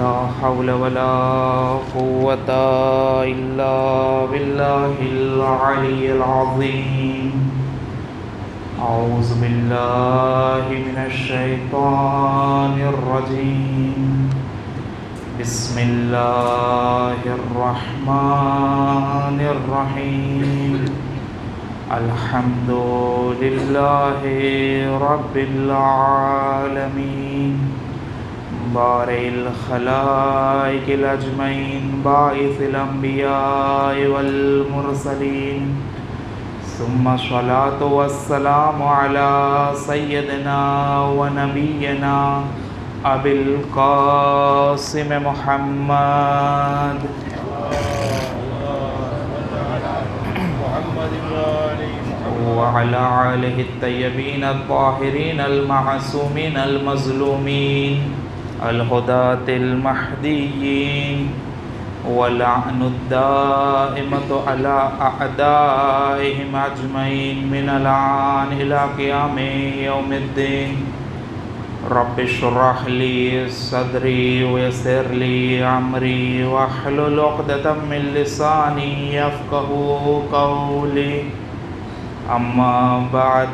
لا حول ولا قوة إلا بالله العلي العظيم. أعوذ بالله من الشيطان الرجيم. بسم الله الرحمن الرحيم. الحمد لله رب العالمين. بارئ الخلائق الأجمعين. باعث الأنبياء والمرسلين. ثم الصلاة والسلام على سيدنا ونبينا أبي القاسم محمد وعلى آله الطيبين الطاهرين المعصومين المظلومين الهداة المهديين، واللعن الدائمة على أعدائهم أجمعين من الآن إلى قيام يوم الدين. رب اشرح لي صدري ويسر لي أمري واحلل عقدة من لساني يفقهوا قولي. أما بعد،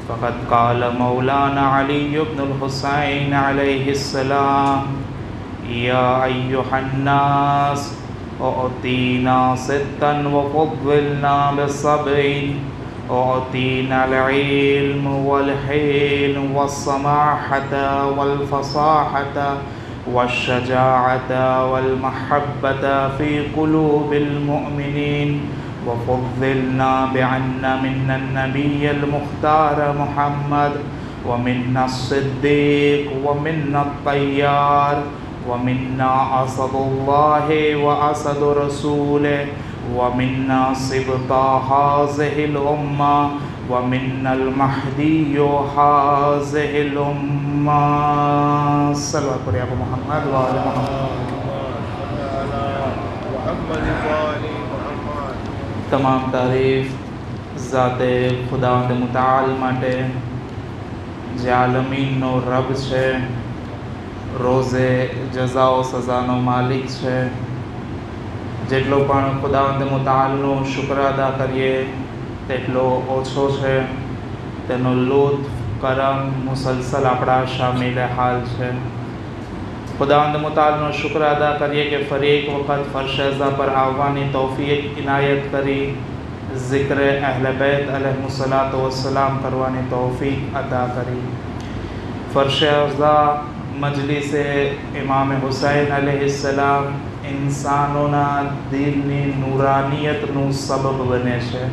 فقد قال مولانا علي بن الحسين عليه السلام: يا أيها الناس أعطينا ستا وفضلنا بسبع. أعطينا العلم والحلم والسماحة والفصاحة والشجاعة والمحبة في قلوب المؤمنين، وفضلنا بأن منا النبي المختار محمد، ومنا الصديق، ومنا الطيار، ومنا أسد الله وأسد رسوله، ومنا سبط هذه الأمة، ومنا المهدي هذه الأمة. صلوات على محمد وعلى محمد. तमाम तारीफ़ ज़ाते खुदावंद मुताल माटे जे आलमीननो रब छे, रोज़े जज़ाओ सज़ानो मालिक छे। जेटलो पण खुदावंद मुतालनो शुक्र अदा करिए तेटलो ओछो छे। तेनो लुत्फ करम मुसलसल आपणा शामिल हाल छे। खुदावंद मुतालनो शुक्र अदा करिए कि फरी एक वक्त फर्श अज़ा पर आववानी तौफीक इनायत करी, ज़िक्र अहले बैत अलैहिमुस्सलातु वस्सलाम करवानी तौफीक अदा करी। फर्श अज़ा मजलिस इमाम हुसैन अलैहिस्सलाम इंसानोना दिलनी नूरानियतनु सबब बने छे,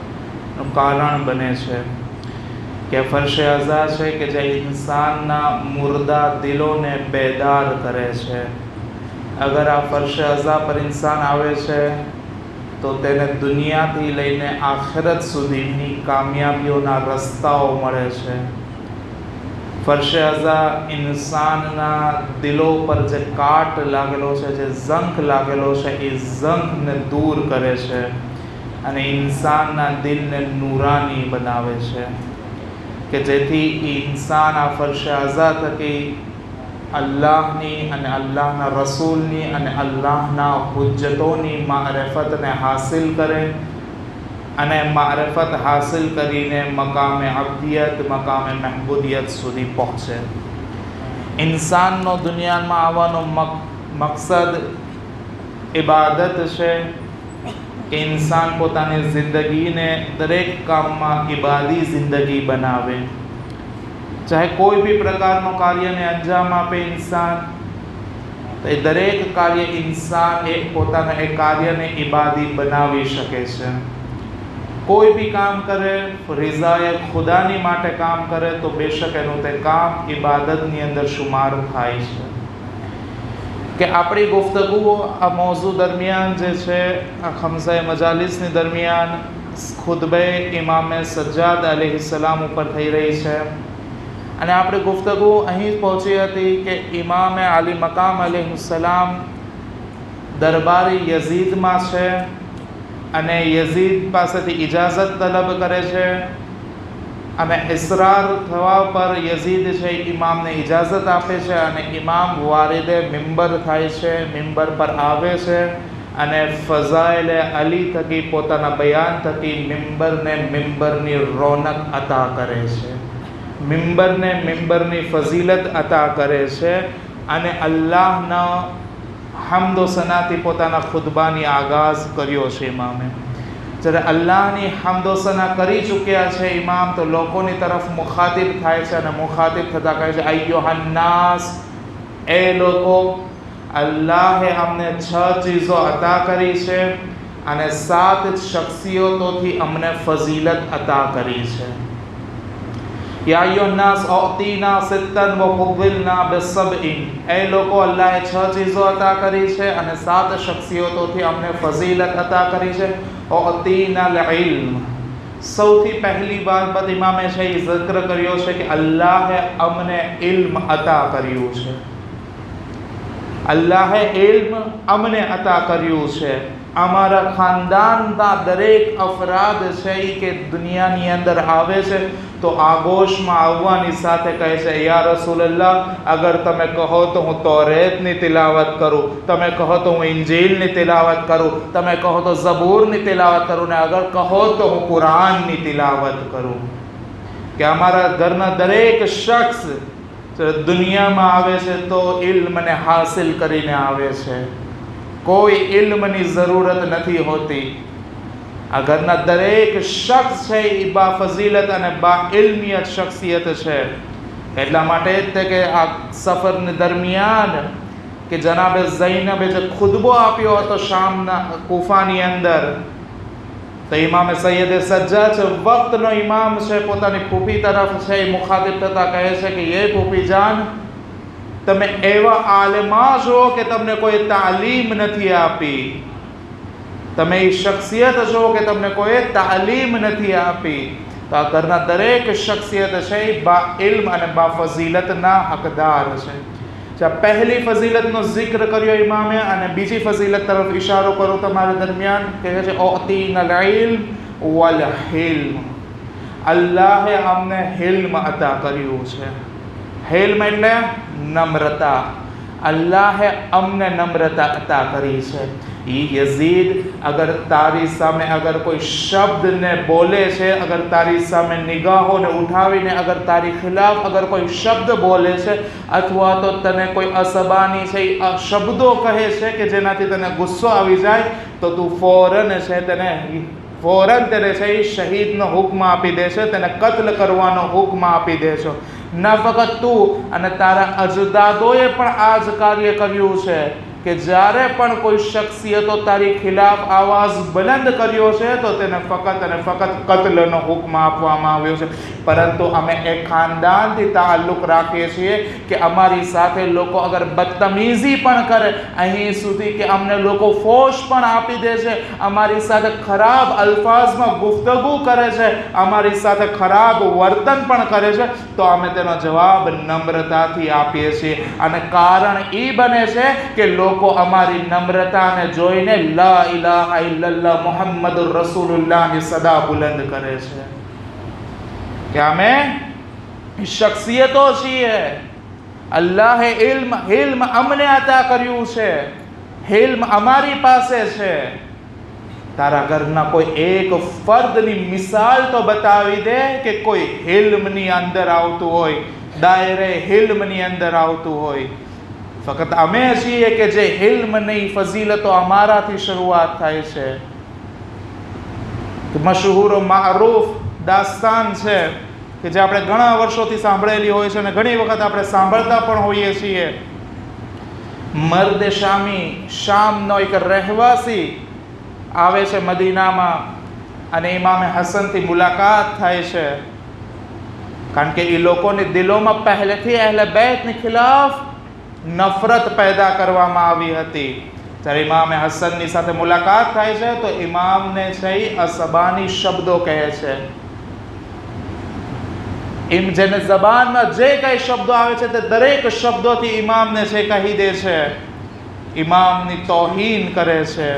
कारण बने छे। કે ફર્શે અઝા છે કે જે ઇન્સાનના મુર્દા દિલોને બેદાર કરે છે। અગર આ ફર્શે અઝા પર ઇન્સાન આવે છે તો તેને દુનિયાથી લઈને આખિરત સુધીની કામયાબીઓના રસ્તાઓ મળે છે। ફર્શે અઝા ઇન્સાનના દિલો પર જે કાટ લાગેલો છે, જે ઝંખ લાગેલો છે, એ ઝંખને દૂર કરે છે અને ઇન્સાનના દિલને નૂરાની બનાવે છે કે જેથી ઇન્સાન આ ફર્શે અઝા થકી અલ્લાહની અને અલ્લાહના રસૂલની અને અલ્લાહના હુજ્જતોની મારિફતને હાસિલ કરે અને મારિફત હાસિલ કરીને મકામે અબ્દિયત, મકામે મહબૂદિયત સુધી પહોંચે। ઇન્સાનનો દુનિયામાં આવવાનો મકસદ ઇબાદત છે કે ઇન્સાન પોતાની જિંદગીને દરેક કામમાં ઇબાદી જિંદગી બનાવે। ચાહે કોઈ બી પ્રકારનો કાર્યને અંજામ આપે ઇન્સાન, તો એ દરેક કાર્ય ઇન્સાન એ પોતાના એ કાર્યને ઇબાદી બનાવી શકે છે। કોઈ બી કામ કરે, રિઝાએ ખુદાની માટે કામ કરે તો બેશક એનું તે કામ ઇબાદતની અંદર શુમાર થાય છે। કે આપણી ગુફ્તગુઓ આ મૌઝૂ દરમિયાન જે છે, આ ખમસાએ મજાલિસની દરમિયાન ખુતબે ઇમામે સજ્જાદ અલૈહિસ્સલામ ઉપર થઈ રહી છે અને આપણી ગુફ્તગુ અહીં પહોંચી હતી કે ઇમામે અલી મકામ અલૈહિસ્સલામ દરબારી યઝીદમાં છે અને યઝીદ પાસેથી ઇજાઝત તલબ કરે છે અને ઇસરાર થવા પર યઝીદ છે ઇમામને ઇજાઝત આપે છે અને ઇમામ વારિદે મિંબર થાય છે, મિંબર પર આવે છે અને ફઝાઇલ અલી થકી પોતાના બયાન થકી મિંબરની રોનક અતા કરે છે, મિંબરની ફઝીલત અતા કરે છે અને અલ્લાહના હમ્દ વ સનાથી પોતાના ખુતબાની આગાઝ કર્યો છે ઇમામે. જ્યારે અલ્લાહની હમ્દ વ સના કરી ચૂક્યા છે ઇમામ, તો લોકોની તરફ મુખાતિબ થાય છે અને મુખાતિબ થતાં કહે છે, અય્યુહન્નાસ, એ લોકો, અલ્લાહે અમને 6 ચીજો અતા કરી છે અને 7 શખ્સિયતોથી અમને ફઝીલત અતા કરી છે. યા અય્યુહન્નાસ ઉતીના સિત્તન વ ફુદ્દિલના બિસબઈન, એ લોકો, અલ્લાહે 6 ચીજો અતા કરી છે અને 7 શખ્સિયતોથી અમને ફઝીલત અતા કરી છે. ઉતીના ઇલ્મ, સૌથી પહેલી બાબત ઇમામે છે એ ઝિક્ર કર્યો છે કે અલ્લાહે અમને ઇલ્મ અતા કર્યું છે, અલ્લાહે ઇલ્મ અમને અતા કર્યું છે. અમારા ખાનદાનના દરેક અફરાદ છે એ કે દુનિયાની અંદર આવે છે તો આગોશમાં આવવાની સાથે કહે છે, યા રસૂલલ્લાહ, અગર તમે કહો તો હું તૌરેતની તિલાવત કરું, તમે કહો તો હું ઇંજીલની તિલાવત કરું, તમે કહો તો ઝબૂરની તિલાવત કરું, ને અગર કહો તો હું કુરાનની તિલાવત કરું. કે અમારા ઘરના દરેક શખ્સ દુનિયામાં આવે છે તો ઇલ્મને હાસિલ કરીને આવે છે, કોઈ ઇલ્મની જરૂરત નથી હોતી. આ ઘરના દરેક શખ્સ છે એ બા ફઝીલત અને બા ઇલ્મિયત શખ્સિયત છે. એટલા માટે જ તે કે આ સફરની દરમિયાન કે જનાબે ઝૈનબે જે ખુતબો આપ્યો હતો શામના કૂફાની અંદર, તો ઇમામે સૈયદે સજ્જા છે, વક્તનો ઇમામ છે, પોતાની ફૂફી તરફ છે એ મુખાતિબ થતા કહે છે કે એ ફૂફી જાન, તમે એવા આલિમા છો કે તમને કોઈ તાલીમ નથી આપી, તમે એ શખ્સિયત છો કે તમને કોઈ તાલીમ નથી આપી. તો આ ઘરના દરેક શખ્સિયત છે એ બા ઇલ્મ અને બા ફઝીલતના હકદાર છે. પહેલી ફઝીલતનો જિક્ર કર્યો ઇમામે અને બીજી ફઝીલત તરફ ઇશારો કરું તમારા દરમિયાન, કહે છે ઉતીનલ ઇલ્મ વલ હિલ્મ, અલ્લાહે અમને હિલ્મ અતા કર્યું છે. હિલ્મ એટલે નમ્રતા, અલ્લાહે અમને નમ્રતા અતા કરી છે. યઝીદ, અગર તારી સામે અગર કોઈ શબ્દને બોલે છે, અગર તારી સામે નિગાહોને ઉઠાવીને અગર તારી ખિલાફ અગર કોઈ શબ્દ બોલે છે અથવા તો તને કોઈ અસબાની છે શબ્દો કહે છે કે જેનાથી તને ગુસ્સો આવી જાય, તો તું ફૌરન તેને છે એ શહીદનો હુક્મ આપી દે છે, તેને કત્લ કરવાનો હુક્મ આપી દે છો. ન ફક્ત તું અને તારા અજદાદોએ પણ આ જ કાર્ય કર્યું છે કે જ્યારે પણ કોઈ શખ્સિયતો તારી ખિલાફ આવાજ બુલંદ કર્યો છે તો તેને ફક્ત અને ફક્ત કત્લનો હુક્મ આપવામાં આવ્યો છે. પરંતુ અમે એક ખાનદાનથી તાલ્લુક રાખીએ છીએ કે અમારી સાથે લોકો અગર બદતમીઝી પણ કરે, અહીં સુધી કે અમને લોકો ફોશ પણ આપી દે છે, અમારી સાથે ખરાબ અલ્ફાઝમાં ગુફ્તગુ કરે છે, અમારી સાથે ખરાબ વર્તન પણ કરે છે, તો અમે તેનો જવાબ નમ્રતાથી આપીએ છીએ. અને કારણ એ બને છે કે લોકો અમારી નમ્રતાને જોઈને લા ઇલાહા ઇલ્લલ્લાહ મુહમ્મદુર રસૂલુલ્લાહની સદા બુલંદ કરે છે કે અમે શખ્સિયતો છીએ. અલ્લાહે ઇલ્મ અમને અતા કર્યું છે, ઇલ્મ અમારી પાસે છે. તારા ઘરના કોઈ એક ફર્દની મિસાલ તો બતાવી દે કે કોઈ ઇલ્મની અંદર આવતું હોય, દાયરે ઇલ્મની અંદર આવતું હોય. ફક્ત અમે છીએ કે જે ઇલ્મની ફઝીલતો અમારાથી શરૂઆત થાય છે. મશહૂર મારૂફ દાસ્તાન છે કે જે આપણે ઘણા વર્ષોથી સાંભળેલી હોય છે અને ઘણી વખત આપણે સાંભળતા પણ હોઈએ છીએ. મર્દ શામી, શામનો એક રહેવાસી આવે છે મદીનામાં અને ઇમામે હસનથી મુલાકાત થાય છે, કારણ કે એ લોકોની દિલોમાં પહેલેથી અહેલે બેતની ખિલાફ નફરત પેદા કરવામાં આવી હતી. જ્યારે ઇમામે હસનની સાથે મુલાકાત થાય છે તો ઇમામને છે અસબાની શબ્દો કહે છે. જેને જબાનમાં જે કઈ શબ્દો આવે છે તે દરેક શબ્દોથી ઇમામને છે કહી દે છે, ઇમામની તૌહીન કરે છે.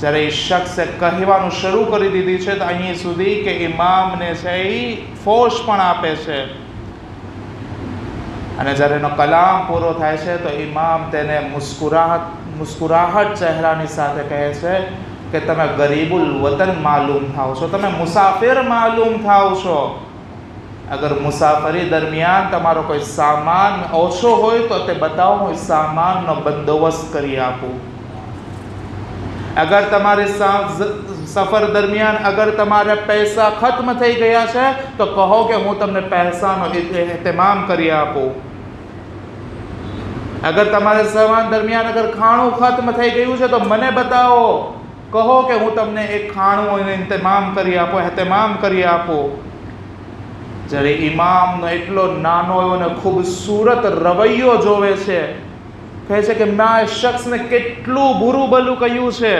જ્યારે એ શખ્સે કહેવાનું શરૂ કરી દીધી છે તો અહીં સુધી કે ઇમામને છે એ ફોશ પણ આપે છે, અને જ્યારે એનો કલામ પૂરો થાય છે તો ઇમામ તેને મુસ્કુરાહટ ચહેરાની સાથે કહે છે કે તમે ગરીબુલ વતન માલુમ થાવ છો, તમે મુસાફિર માલુમ થાવ છો. અગર મુસાફરી દરમિયાન તમારો કોઈ સામાન ઓછો હોય તો તે બતાવો, હું સામાનનો બંદોબસ્ત કરી આપું. અગર તમારી સફર દરમિયાન અગર તમારે પૈસા ખત્મ થઈ ગયા છે તો કહો કે હું તમને પૈસાનો ઇહ્તિમામ કરી આપું. અગર તમારે સફર દરમિયાન અગર ખાણું ખત્મ થઈ ગયું છે તો મને બતાવો, કહો કે હું તમને એક ખાણું ઇંતજામ કરી આપું. જ્યારે ઇમામનો એટલો નાનો એવો ને ખૂબસૂરત રવૈયો જોવે છે, કહે છે કે મેં આ શખ્સને કેટલું બુરું ભલું કહ્યું છે,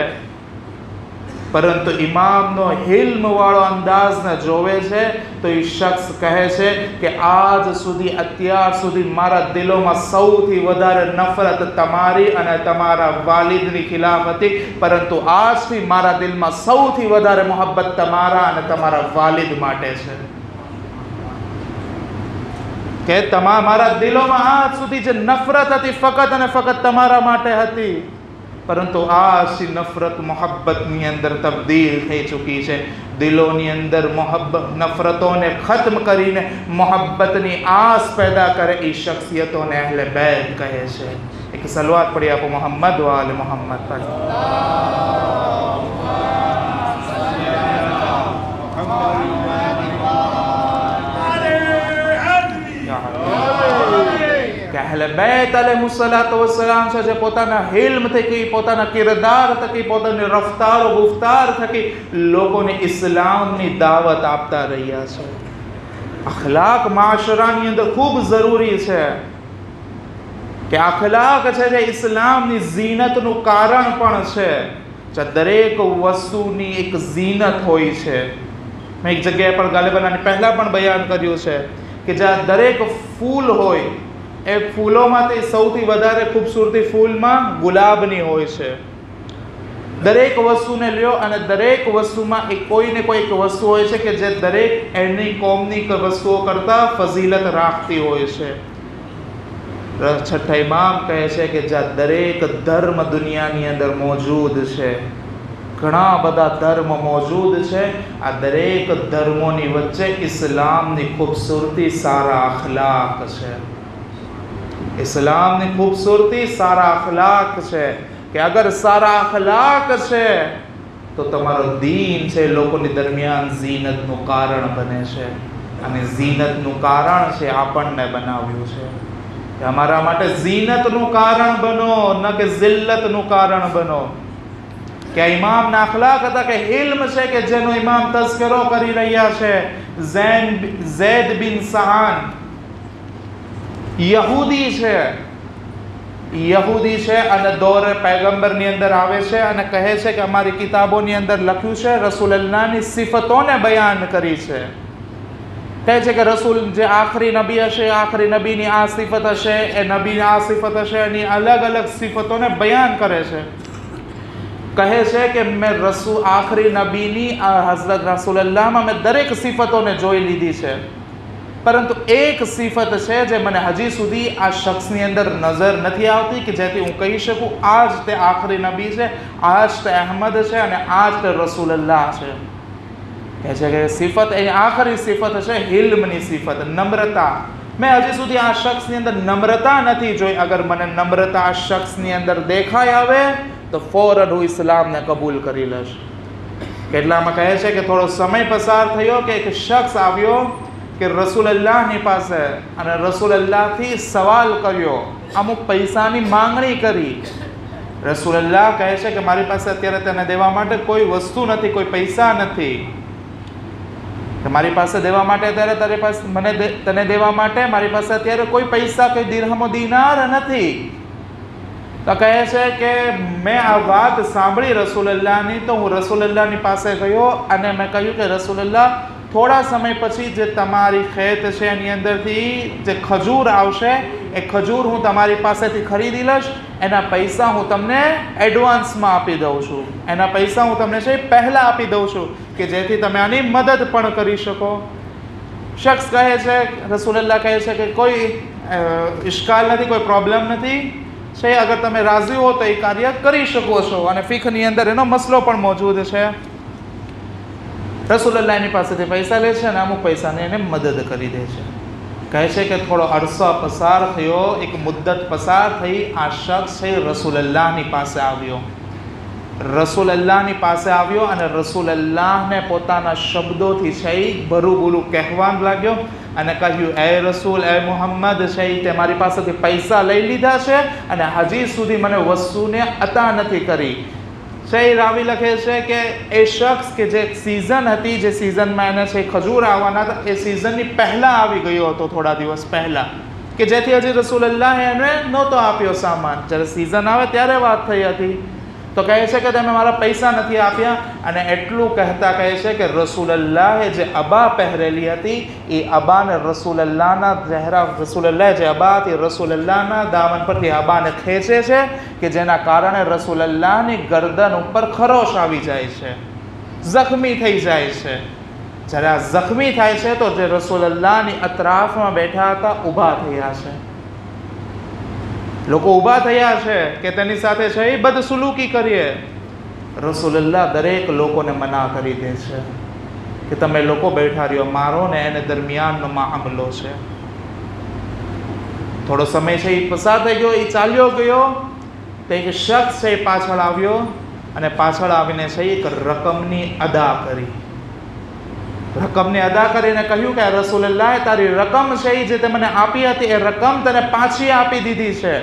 પરંતુ ઇમામનો હિલ્મવાળો અંદાજને જોવે છે તો એ શખ્સ કહે છે કે અત્યાર સુધી મારા દિલોમાં સૌથી વધારે નફરત તમારી અને તમારા વાલિદની ખિલાફ હતી, પરંતુ આજથી મારા દિલમાં સૌથી વધારે મોહબ્બત તમારા અને તમારા વાલિદ માટે છે. કે મારા દિલોમાં આજ સુધી જે નફરત હતી ફક્ત અને ફક્ત તમારા માટે હતી, પરંતુ આજથી નફરત મોહબ્બતની અંદર તબદીલ થઈ ચૂકી છે. દિલોની અંદર નફરતોને ખત્મ કરીને મોહબ્બતની આસ પેદા કરે એ શખ્સિયતોને અહલે બેત કહે છે. એક સલવાત પડી આપો મોહમ્મદ વાલે મોહમ્મદ પર. અહલે બેત અલૈહિસ્સલાતુ વસ્સલામ છે જે પોતાના હિલ્મ થકી, પોતાના કિરદાર થકી, પોતાની રફતાર ગુફ્તાર થકી લોકોને ઇસ્લામની દાવત આપતા રહ્યા છે. અખલાક માશરાની અંદર ખૂબ જરૂરી છે કે અખલાક છે જે ઇસ્લામની ઝીનતનું કારણ પણ છે. દરેક વસ્તુની એક ઝીનત હોય છે. મેં એક જગ્યાએ પણ ગાલિબન આની પહેલા પણ બયાન કર્યું છે કે જ્યાં દરેક ફૂલ હોય એ ફૂલોમાંથી સૌથી વધારે ખૂબસૂરતી ફૂલમાં ગુલાબની હોય છે. દરેક વસ્તુને લ્યો અને દરેક વસ્તુમાં કોઈને કોઈ એક વસ્તુ હોય છે કે જે દરેક એની કોમની વસ્તુઓ કરતાં ફઝીલત રાખતી હોય છે. છઠ્ઠા ઇમામ કહે છે કે જ્યાં દરેક ધર્મ દુનિયાની અંદર મોજૂદ છે, ઘણા બધા ધર્મ મોજૂદ છે, આ દરેક ધર્મોની વચ્ચે ઇસ્લામની ખૂબસૂરતી સારા અખલાક છે. ઇસ્લામની ખૂબસૂરતી સારા અખલાક છે કે અગર સારા અખલાક છે તો તમારો દીન છે લોકોની દરમિયાન ઝીનતનું કારણ બને છે. અને ઝીનતનું કારણ છે આપણને બનાવ્યું છે કે અમારા માટે ઝીનતનું કારણ બનો, ન કે જિલ્લતનું કારણ બનો. કે ઇમામના અખલાક હતા કે ઇલ્મ છે કે જેનો ઇમામ તઝકરો કરી રહ્યા છે. ઝૈદ બિન સહાન યહૂદી છે અને દોરે પૈગંબરની અંદર આવે છે અને કહે છે કે અમારી કિતાબોની અંદર લખ્યું છે, રસૂલલ્લાહની સિફતોને બયાન કરી છે. કહે છે કે રસૂલ જે આખરી નબી હશે, આખરી નબીની આ સિફત હશે, એ નબીની આ સિફત હશે, એની અલગ અલગ સિફતોને બયાન કરે છે. કહે છે કે મેં આખરી નબીની હઝરત રસૂલલ્લાહમાં મેં દરેક સિફતોને જોઈ લીધી છે, પરંતુ એક સિફત છે જે મને હજી સુધી આ શખ્સની અંદર નજર નથી આવતી કે જેથી હું કહી શકું આ જ તે આખરી નબી છે, આ જ તે અહેમદ છે અને આ જ તે રસૂલલ્લાહ છે. કહે છે કે સિફત એ આખરી સિફત છે હિલ્મની સિફત, નમ્રતા. મેં હજી સુધી આ શખ્સની અંદર નમ્રતા નથી જોઈ. અગર મને નમ્રતા આ શખ્સની અંદર દેખાઈ આવે તો ફૌરન હું ઇસ્લામને કબૂલ કરી લઈશ. કેટલામાં કહે છે કે થોડો સમય પસાર થયો કે એક શખ્સ આવ્યો કે રસૂલલ્લાહની પાસે અને રસૂલલ્લાહથી સવાલ કર્યો, અમુક પૈસાની માંગણી કરી. રસૂલલ્લાહ કહે છે કે મારી પાસે અત્યારે તને દેવા માટે કોઈ વસ્તુ નથી, કોઈ પૈસા નથી. મારી પાસે દેવા માટે અત્યારે તને દેવા માટે મારી પાસે અત્યારે કોઈ પૈસા, કોઈ દિરહમ દિનાર નથી. તો કહે છે કે મેં આ વાત સાંભળી રસૂલલ્લાહની તો હું રસૂલલ્લાહની પાસે ગયો અને મેં કહ્યું કે રસૂલલ્લાહ, થોડા સમય પછી જે તમારી ખેત છે એની અંદરથી જે ખજૂર આવશે એ ખજૂર હું તમારી પાસેથી ખરીદી લઈશ. એના પૈસા હું તમને એડવાન્સમાં આપી દઉં છું, એના પૈસા હું તમને છે પહેલાં આપી દઉં છું કે જેથી તમે આની મદદ પણ કરી શકો. શખ્સ કહે છે, રસૂલલ્લાહ કહે છે કે કોઈ ઇશ્કાલ નથી, કોઈ પ્રોબ્લેમ નથી છે, અગર તમે રાજી હો તો એ કાર્ય કરી શકો છો. અને ફિકની અંદર એનો મસલો પણ મોજૂદ છે. રસૂલલ્લાહ એની પાસેથી પૈસા લે છે અને અમુક પૈસાને એને મદદ કરી દે છે. કહે છે કે થોડો અરસો પસાર થયો, એક મુદ્દત પસાર થઈ, આ શખ્સ છે રસૂલલ્લાહની પાસે આવ્યો. રસૂલલ્લાહની પાસે આવ્યો અને રસૂલલ્લાહને પોતાના શબ્દોથી છે ભરું બોલું કહેવા લાગ્યો અને કહ્યું, એ રસૂલ, એ મુહમ્મદ છે, તે મારી પાસેથી પૈસા લઈ લીધા છે અને હજી સુધી મને વસ્તુને અતા નથી કરી. છે રાવી લખે છે કે એ શખ્સ કે જે સિઝન હતી, જે સિઝનમાં એને છે ખજૂર આવવાના હતા, એ સિઝનની પહેલાં આવી ગયો હતો, થોડા દિવસ પહેલાં, કે જેથી હજી રસૂલલ્લાહે એને નહોતો આપ્યો સામાન. જ્યારે સિઝન આવે ત્યારે વાત થઈ હતી. તો કહે છે કે તમે મારા પૈસા નથી આપ્યા. અને એટલું કહેતા કહે છે કે રસૂલલ્લાહે જે અબા પહેરેલી હતી એ અબાને રસૂલલ્લાહે જે અબા હતી રસૂલલ્લાહના દામન પરથી અબાને ખેંચે છે કે જેના કારણે રસૂલલ્લાહની ગરદન ઉપર ખરોશ આવી જાય છે, જખ્મી થઈ જાય છે. જ્યારે આ જખ્મી થાય છે તો જે રસૂલલ્લાહની અતરાફમાં બેઠા હતા ઊભા થયા છે, લોકો ઊભા થયા છે કે તેની સાથે છે એ બદસુલુકી કરીએ. રસૂલલ્લાહ દરેક લોકોને મના કરી દે છે કે તમે લોકો બેઠા રહ્યો, મારો ને એને દરમિયાનનો મામલો છે. થોડો સમય છે એ પસાર થઈ ગયો, એ ચાલ્યો ગયો. તો એક શખ્સ છે એ પાછળ આવ્યો અને પાછળ આવીને છે એક રકમની અદા કરી. રકમની અદા કરીને કહ્યું કે રસૂલલ્લાહે તારી રકમ છે જે તે મને આપી હતી એ રકમ તને પાછી આપી દીધી છે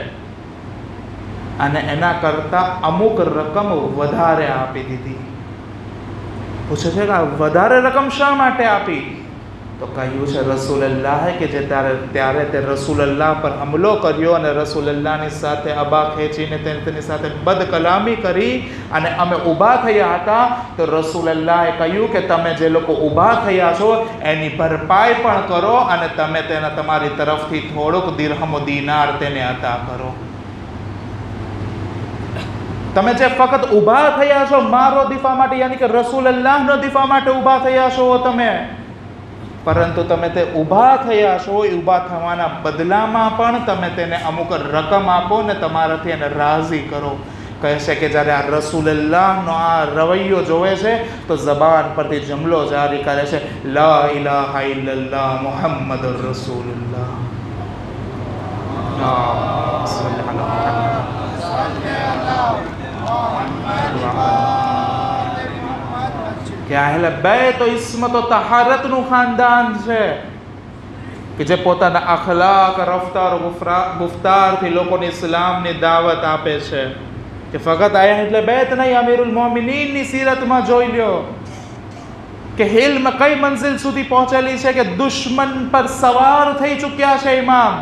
અને એના કરતાં અમુક રકમ વધારે આપી દીધી. પૂછે છે કે આ વધારે રકમ શા માટે આપી? તો કહ્યું છે રસૂલલ્લાહે કે જે ત્યારે તે રસૂલલ્લાહ પર હમલો કર્યો અને રસૂલલ્લાહની સાથે અબા ખેંચીને તેની સાથે બદકલામી કરી અને અમે ઊભા થયા હતા. તો રસૂલલ્લાહે કહ્યું કે તમે જે લોકો ઊભા થયા છો એની ભરપાઈ પણ કરો અને તમે તેને તમારી તરફથી થોડુંક દિરહમ દિનાર તેને અતા કરો. તમે જે ફક્ત ઊભા થયા છો મારો દિફા માટે, યાની કે રસૂલલ્લાહનો દિફા માટે ઊભા થયા છો તમે, પરંતુ તમે તે ઊભા થયા છો એ ઊભા થવાના બદલામાં પણ તમે તેને અમુક રકમ આપો ને તમારાથી એને રાજી કરો. કહે છે કે જ્યારે આ રસૂલલ્લાહનો આ રવૈયો જોવે છે તો જબાન પરથી જમલો જારી કરે છે, લા ઇલાહા ઇલ્લલ્લાહ મુહમ્મદુર રસૂલુલ્લાહ. કે અહેલે બેત ઇસ્મત ઓ તહારતનું ખાનદાન છે કે જે પોતાના અખલાક, રફતાર, ગુફતારથી લોકોને ઇસ્લામની દાવત આપે છે. કે ફક્ત આયા એટલે બેત નહીં, અમીરુલ મોમિનીનની સીરતમાં જોઈ લ્યો કે હિલ્મ કઈ મંઝિલ સુધી પહોંચેલી છે કે દુશ્મન પર સવાર થઈ ચૂક્યા છે ઇમામ.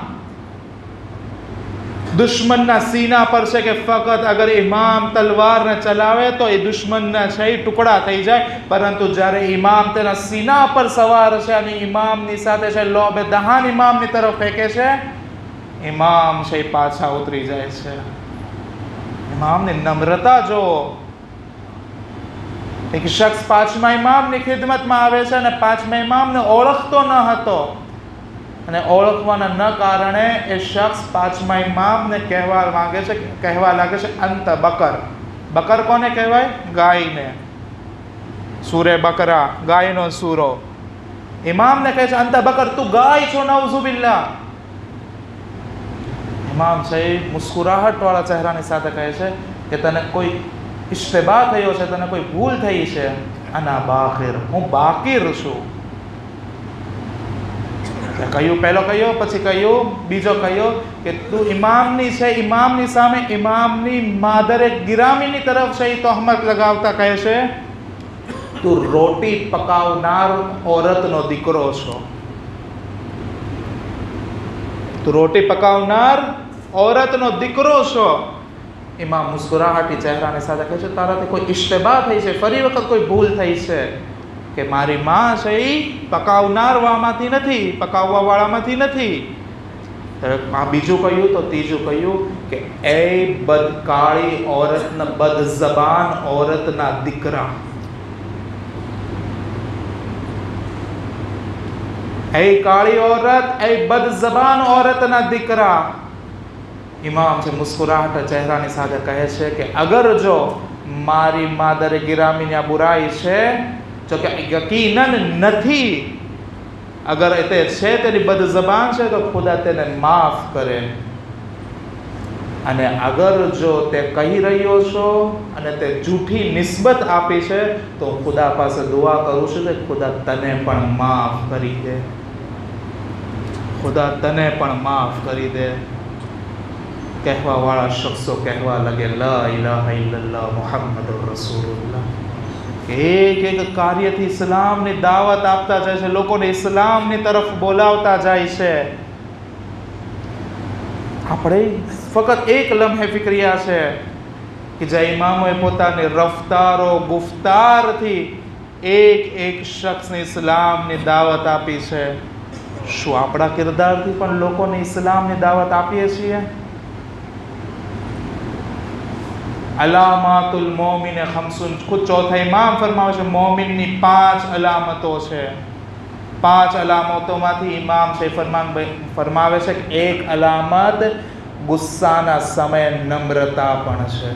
દુશ્મનના સીના પર છે કે ફક્ત અગર ઇમામ તલવારને ચલાવે તો એ દુશ્મનના છે એ ટુકડા થઈ જાય, પરંતુ જ્યારે ઇમામ તેના સીના પર સવાર છે અને ઇમામની સાથે છે લોબે દહાન ઇમામની તરફ ફેંકે છે, ઇમામ છે પાછા ઉતરી જાય છે. ઇમામની નમ્રતા જો. એક શખ્સ પાંચમા ઇમામની ખિદમતમાં આવે છે અને પાંચમા ઇમામને ઓળખતો ન હતો અને ઓળખવાના ન કારણે એ શખ્સ પાંચમા ઇમામને કહેવા લાગે છે અંત બકર. બકર કોને કહેવાય? ગાયને. સૂરે બકરા, ગાયનો સૂરો. ઇમામને કહે છે અંત બકર, તું ગાય છો, નઉઝુબિલ્લાહ. ઇમામ છે મુસ્કુરાહટ વાળા ચહેરાની સાથે કહે છે કે તને કોઈ ઇશ્તબાહ થયો છે, તને કોઈ ભૂલ થઈ છે. અના બાકિર, હું બાકિર છું. કહ્યું, પહેલો કહ્યો, પછી કહ્યું, બીજો કહ્યો કે તું ઇમામની છે, ઇમામની સામે ઇમામની માદરે ગિરામીની તરફ છે એ તોહમત લગાવતા કહે છે તું રોટી પકાવનાર ઓરતનો દીકરો છો. તું રોટી પકાવનાર ઓરતનો દીકરો છો. ઇમામ મુસ્કુરાહટી ચહેરાની સાથે કહે છે તારાથી કોઈ ઇશ્તબાહ થઈ છે, ફરી વખત કોઈ ભૂલ થઈ છે કે મારી માં છે એ પકાવનાર વાળામાંથી નથી, પકાવવા વાળામાંથી નથી. આ બીજું કહ્યું તો ત્રીજું કહ્યું કે એ બદકાળી ઓરતના, બદઝબાન ઓરતના દીકરા, એ કાળી ઓરત, એ બદઝબાન ઓરતના દીકરા. ઇમામ છે મુસ્કુરાહટ ચહેરાની સાથે કહે છે કે અગર જો મારી માદરે ગિરામીની આ બુરાઈ છે, જો કે યકીનન નથી, અગર તે છે તેની બદઝબાન છે તો ખુદા તેને માફ કરે. અને અગર જો તે કહી રહ્યો છો અને તે જૂઠી નિસ્બત આપી છે તો ખુદા પાસે દુઆ કરું છું કે ખુદા તને પણ માફ કરી દે, ખુદા તને પણ માફ કરી દે. કહેવા વાળા શખ્સો કહેવા લગે લા ઇલાહા ઇલ્લલ્લાહ મુહમ્મદુર રસૂલુલ્લાહ. એક એક કાર્યથી ઇસ્લામની દાવત આપતા જાય છે, લોકોને ઇસ્લામની તરફ બોલાવતા જાય છે. આપણે ફક્ત એક લમ્હે ફિક્રિયા છે કે જે ઇમામોએ પોતાની રફતારો ગુફ્તારથી એક એક શખ્સને ઇસ્લામની દાવત આપી છે. શું આપણા કિરદારથી પણ લોકોને ઇસ્લામની દાવત આપીએ છીએ? અલામાતુલ મોમિન ખમસુન, ખુદ ચોથા ઇમામ ફરમાવે છે મોમિનની 5 અલામતો છે. 5 અલામતોમાંથી ઇમામ છે ફરમાવે છે કે એક અલામત ગુસ્સાના સમયે નમ્રતા પણ છે.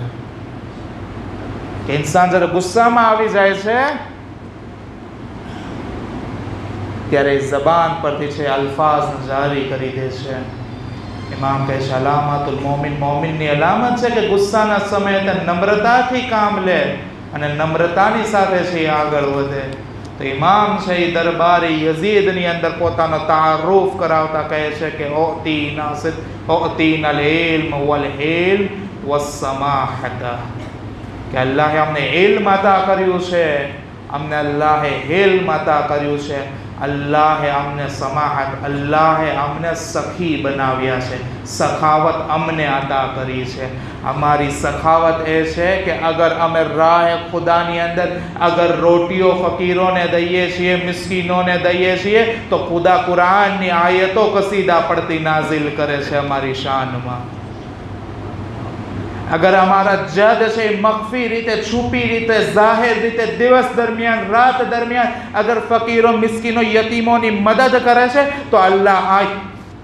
કે ઇન્સાન જ્યારે ગુસ્સામાં આવી જાય છે ત્યારે જબાન પરથી છે અલ્ફાઝ જારી કરી દે છે. ઇમામ કહે છે અલામતુલ મોમિન, મોમિનની અલામત છે કે ગુસ્સાના સમયે તે નમ્રતાથી કામ લે અને નમ્રતાની સાથે છે આગળ વધે. તો ઇમામ છે એ દરબારી યઝીદની અંદર પોતાનો તારુફ કરાવતા કહે છે કે ઓતીનલ ઇલ્મ વલ હિલ્મ વસ્સમાહત, કે અલ્લાહે અમને ઇલ્મ અતા કર્યું છે, અમને અલ્લાહે હિલ્મ અતા કર્યું છે, અલ્લાહે અમને સમાહત, અલ્લાહે અમને સખી બનાવ્યા છે, સખાવત અમને અતા કરી છે. અમારી સખાવત એ છે કે અગર અમે રાહ ખુદાની અંદર અગર રોટીઓ ફકીરોને દઈએ છીએ, મિસ્કીનોને દઈએ છીએ તો ખુદા કુરાનની આયતો કસીદા પડતી નાઝિલ કરે છે અમારી શાનમાં. અગર અમારા જદ છે મખફી રીતે, છુપી રીતે, જાહેર રીતે, દિવસ દરમિયાન, રાત દરમિયાન અગર ફકીરો, મિસ્કીનો, યતીમોની મદદ કરે છે તો અલ્લાહ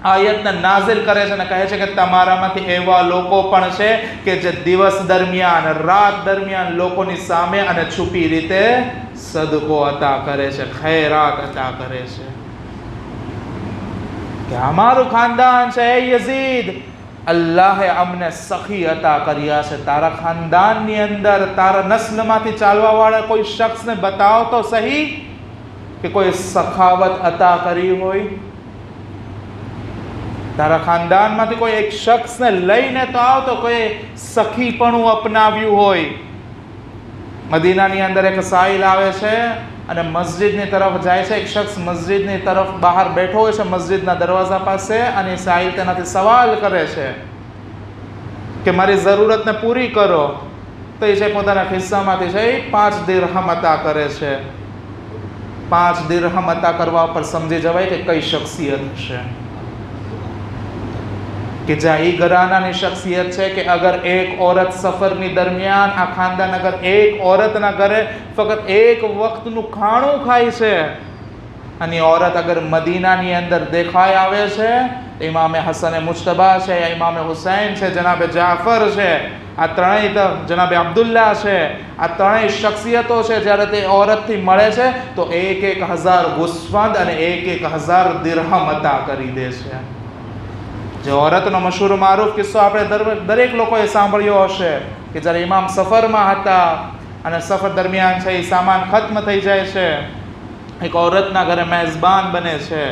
આયતને નાઝિલ કરે છે અને કહે છે કે તમારામાંથી એવા લોકો પણ છે કે જે દિવસ દરમિયાન, રાત દરમિયાન લોકોની સામે અને છુપી રીતે સદકો અતા કરે છે, ખૈરાત અતા કરે છે. કે અમારું ખાનદાન છે એ યઝીદ, અલ્લાહે અમને સખી અતા કર્યા છે. તારા ખાનદાનની અંદર, તારા નસ્લમાંથી ચાલવા વાળા કોઈ શખ્સને બતાવ તો સહી કે કોઈ સખાવત અતા કરી હોય. તારા ખાનદાનમાંથી કોઈ એક શખ્સને લઈને તો આવ તો કોઈ સખીપણું અપનાવ્યું હોય. મદીનાની અંદર એક સાહિલ આવે છે અને મસ્જિદની તરફ જાય છે. એક શખ્સ મસ્જિદની તરફ બહાર બેઠો હોય છે, મસ્જિદના દરવાજા પાસે, અને સાહિલ તેનાથી સવાલ કરે છે કે મારી જરૂરતને પૂરી કરો. તો એ છે પોતાના ખિસ્સામાંથી છે 5 દિરહમ અતા કરે છે. 5 દિરહમ અતા કરવા પર સમજી જવાય કે કઈ શખ્સિયત છે. કે જ્યાં એ ઘરાનાની શખ્સિયત છે કે અગર એક ઓરત સફરની દરમિયાન, આ ખાનદાન અગર એક ઓરતના ઘરે ફક્ત એક વખતનું ખાણું ખાય છે અને ઓરત અગર મદીનાની અંદર દેખાઈ આવે છે, ઇમામે હસન મુજતબા છે, ઇમામે હુસૈન છે, જનાબે જાફર છે, આ ત્રણેય, જનાબે અબ્દુલ્લા છે, આ ત્રણેય શખ્સિયતો છે, જ્યારે તે ઓરતથી મળે છે તો 1,000 ગુસ્ફંદ અને 1,000 દિરહમ અતા કરી દે છે. જે ઓરતનો મશહૂર મારૂફ કિસ્સો આપણે દરેક લોકોએ સાંભળ્યો હશે કે જ્યારે ઇમામ સફરમાં હતા અને સફર દરમિયાન છે એ સામાન ખત્મ થઈ જાય છે, એક ઓરતના ઘરે મેઝબાન બને છે.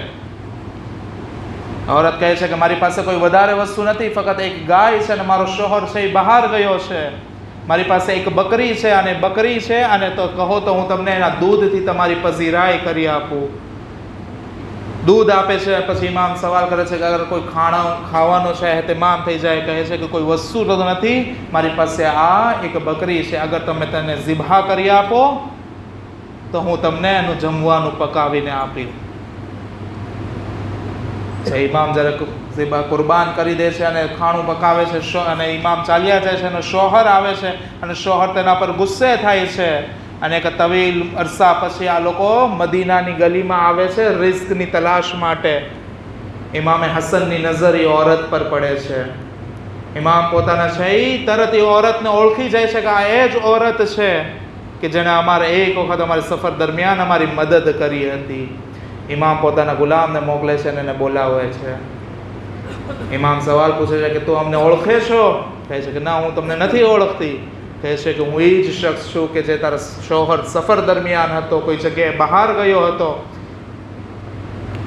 ઓરત કહે છે કે મારી પાસે કોઈ વધારે વસ્તુ નથી, ફક્ત એક ગાય છે અને મારો શોહર છે એ બહાર ગયો છે, મારી પાસે એક બકરી છે અને તો કહો તો હું તમને એના દૂધથી તમારી પઝીરાઈ કરી આપું. દૂધ આપે છે. પછી ઇમામ સવાલ કરે છે કે અગર કોઈ ખાવાનો છે એહતમામ થઈ જાય, કહે છે કે કોઈ વસ્તુ તો નથી, મારી પાસે આ એક બકરી છે, અગર તમે તેને ઝિબહા કરી આપો તો હું તમને એનું જમવાનું પકાવીને આપી. ઇમામ જ્યારે કુરબાન કરી દે છે અને ખાણું પકાવે છે અને ઇમામ ચાલ્યા જાય છે અને શોહર આવે છે અને શોહર તેના પર ગુસ્સે થાય છે અને એક તવીલ અરસા પછી આ લોકો મદીનાની ગલીમાં આવે છે રિઝ્કની તલાશ માટે. ઇમામે હસનની નજર એ ઓરત પર પડે છે. ઇમામ પોતાના છે એ તરત એ ઓરતને ઓળખી જાય છે કે આ એ જ ઓરત છે કે જેણે અમારે એક વખત અમારી સફર દરમિયાન અમારી મદદ કરી હતી. ઇમામ પોતાના ગુલામને મોકલે છે અને એને બોલાવે છે. ઇમામ સવાલ પૂછે છે કે તું અમને ઓળખે છો? કહે છે કે ના, હું તમને નથી ઓળખતી. કહે છે કે હું એ જ શખ્સ છું કે જે તારા શોહર સફર દરમિયાન હતો, કોઈ જગ્યાએ બહાર ગયો હતો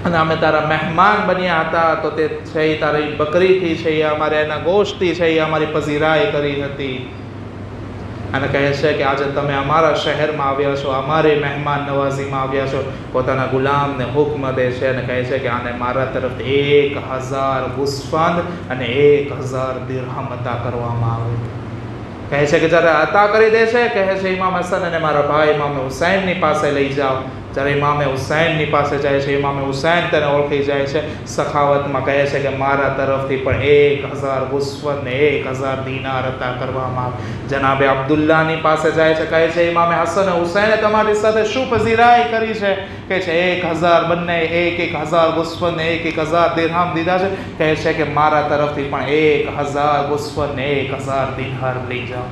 અને અમે તારા મહેમાન બન્યા હતા, તો તે છે એ તારી બકરીથી છે એ અમારે એના ગોશ્તથી છે એ અમારી પઝીરાઈ કરી હતી. અને કહે છે કે આજે તમે અમારા શહેરમાં આવ્યા છો, અમારી મહેમાન નવાઝીમાં આવ્યા છો. પોતાના ગુલામને હુક્મ દે છે અને કહે છે કે આને મારા તરફથી 1000 ગુસ્ફંદ અને 1000 દિરહમ અતા કરવામાં આવે. કહે છે કે જ્યારે અતા કરી દે છે, કહે છે ઇમામ હસન અને મારા ભાઈ ઇમામ હુસૈનની પાસે લઈ જાઓ. જ્યારે ઇમામે હુસૈનની પાસે જાય છે, ઇમામે હુસૈન તેને ઓળખી જાય છે. સખાવતમાં કહે છે કે મારા તરફથી પણ 1000 ગુસ્ફંદ ને 1000 દિનાર અતા કરવામાં આવે. જનાબે અબ્દુલ્લાની પાસે જાય છે, કહે છે ઇમામે હસન હુસૈને તમારી સાથે શું પઝીરાઈ કરી છે? કહે છે 1000 બંને 1000 ગુસ્ફંદ ને 1000 દિરહમ દીધા છે. કહે છે કે મારા તરફથી પણ 1000 ગુસ્ફંદ ને 1000 દિનાર લઈ જાઓ.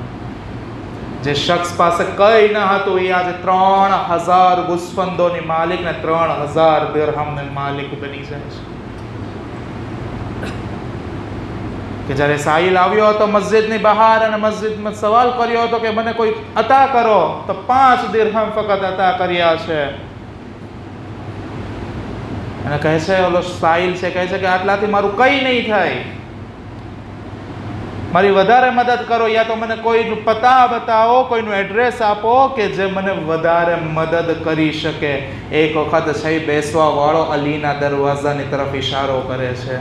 જે શખ્સ પાસે કંઈ ન હતું એ આજે 3000 ગુસ્ફંદોની માલિક ને 3000 દિરહમને માલિક બની જાય છે. કે જ્યારે સાહિલ આવ્યો હતો મસ્જિદની બહાર અને મસ્જિદમાં સવાલ કર્યો હતો કે મને કોઈ અતા કરો, તો 5 દિરહમ ફક્ત અતા કર્યા છે. અને કહે છે ઓલો સાહિલ છે, કહે છે કે આટલાથી મારું કંઈ નહીં થાય, મારી વધારે મદદ કરો, યા તો મને કોઈનું પતા બતાવો, કોઈનું એડ્રેસ આપો કે જે મને વધારે મદદ કરી શકે. એક વખત છે બેસવા વાળો અલીના દરવાજાની તરફ ઇશારો કરે છે.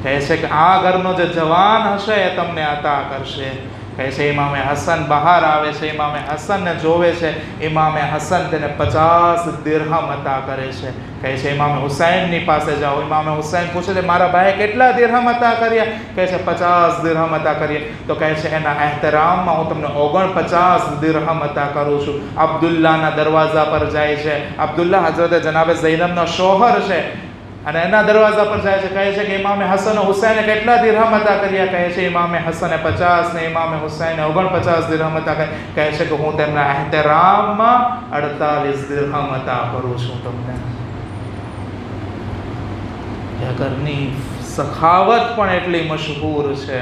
કહે છે કે આ ઘરનો જે જવાન હશે એ તમને અતા કરશે. કહે છે ઇમામે હસન બહાર આવે છે, ઇમામે હસનને જોવે છે. ઇમામે હસન તેને 50 દિરહમ અતા કરે છે. કહે છે ઇમામે હુસૈનની પાસે જાઓ. ઇમામે હુસૈન પૂછે છે મારા ભાઈ કેટલા દિરહમ અતા કર્યા? કહે છે 50 દિરહમ અતા કરીએ. તો કહે છે એના એહતરામમાં હું તમને 49 દિરહમ અતા કરું છું. અબ્દુલ્લાના દરવાજા પર જાય છે. અબ્દુલ્લા હઝરત જનાબે ઝૈનબનો શોહર છે અને એના દરવાજા પર જાય છે. કહે છે કે ઇમામે હસન હુસૈને કેટલા દિરહમ અતા કર્યા? કહે છે ઇમામે હસને 50 ને ઇમામે હુસૈને 49 દિરહમ અતા કર્યા. કહે છે કે હું તેમના એહતરામમાં 48 દિરહમ અતા કરું છું તમને. ઘરની સખાવત પણ એટલી મશહૂર છે